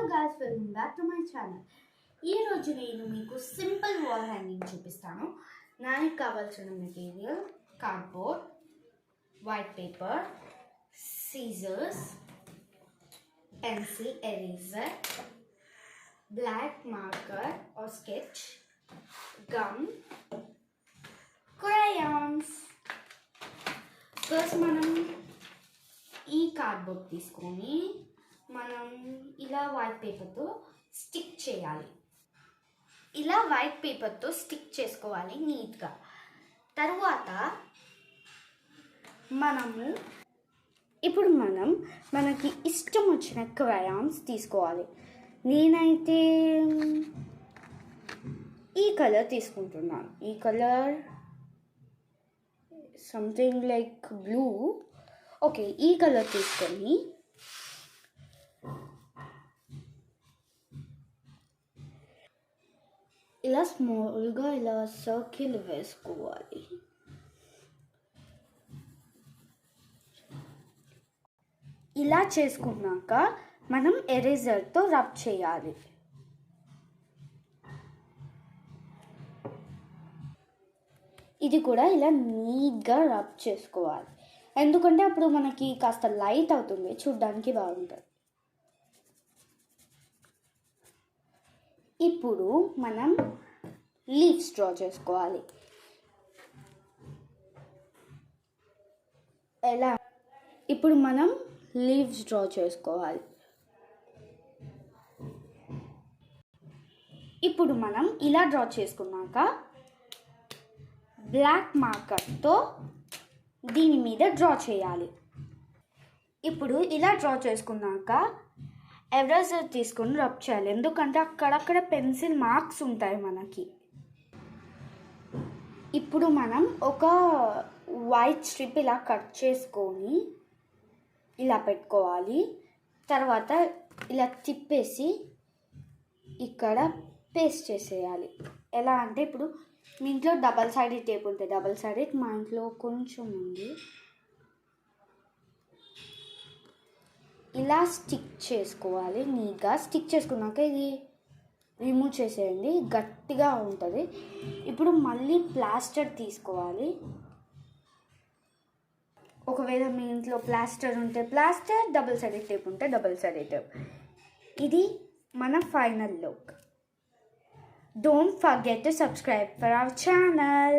guys, welcome back to my channel. ఈ రోజు నేను మీకు సింపుల్ వాల్ హ్యాంగింగ్ చూపిస్తాను. దానికి కావాల్సిన material cardboard, white paper, scissors, pencil eraser, black marker or sketch, gum, crayons. First మనం ఈ కార్డ్బోర్డ్ తీసుకొని మనం ఇలా వైట్ పేపర్తో స్టిక్ చేయాలి. ఇలా వైట్ పేపర్తో స్టిక్ చేసుకోవాలి నీట్గా. తర్వాత ఇప్పుడు మనకి ఇష్టం వచ్చిన క్రయాన్స్ తీసుకోవాలి. నేనైతే ఈ కలర్ తీసుకుంటున్నాను. ఈ colour something like blue. Okay, ఈ కలర్ తీసుకొని ఇలా స్మాల్గా ఇలా సర్కిల్ వేసుకోవాలి. ఇలా చేసుకున్నాక మనం ఎరేజర్తో రబ్ చేయాలి. ఇది కూడా ఇలా నీట్గా రబ్ చేసుకోవాలి, ఎందుకంటే అప్పుడు మనకి కాస్త లైట్ అవుతుంది, చూడ్డానికి బాగుంటుంది. ఇప్పుడు మనం లీవ్స్ డ్రా చేసుకోవాలి. ఇప్పుడు మనం లీవ్స్ డ్రా చేసుకోవాలి. ఇప్పుడు మనం ఇలా డ్రా చేసుకున్నాక బ్లాక్ మార్కర్తో దీని మీద డ్రా చేయాలి. ఇప్పుడు ఇలా డ్రా చేసుకున్నాక ఎరేజర్ తీసుకొని రబ్ చేయాలి, ఎందుకంటే అక్కడక్కడ పెన్సిల్ మార్క్స్ ఉంటాయి మనకి. ఇప్పుడు మనం ఒక వైట్ స్ట్రిప్ ఇలా కట్ చేసుకొని ఇలా పెట్టుకోవాలి. తర్వాత ఇలా తిప్పేసి ఇక్కడ పేస్ట్ చేసేయాలి. ఎలా అంటే ఇప్పుడు మీ ఇంట్లో డబల్ సైడెడ్ టేప్ ఉంటుంది. డబల్ సైడెడ్ మా ఇంట్లో కొంచెం ఉంది. ఇలా స్టిక్ చేసుకోవాలి నీట్గా. స్టిక్ చేసుకున్నాక ఇది రిమూవ్ చేసేయండి, గట్టిగా ఉంటుంది. ఇప్పుడు మళ్ళీ ప్లాస్టర్ తీసుకోవాలి. ఒకవేళ మీ ఇంట్లో ప్లాస్టర్ ఉంటే ప్లాస్టర్, డబుల్ సైడెడ్ టేప్ ఉంటే డబుల్ సైడెడ్ టేప్. ఇది మన final look. Don't forget to subscribe for our channel.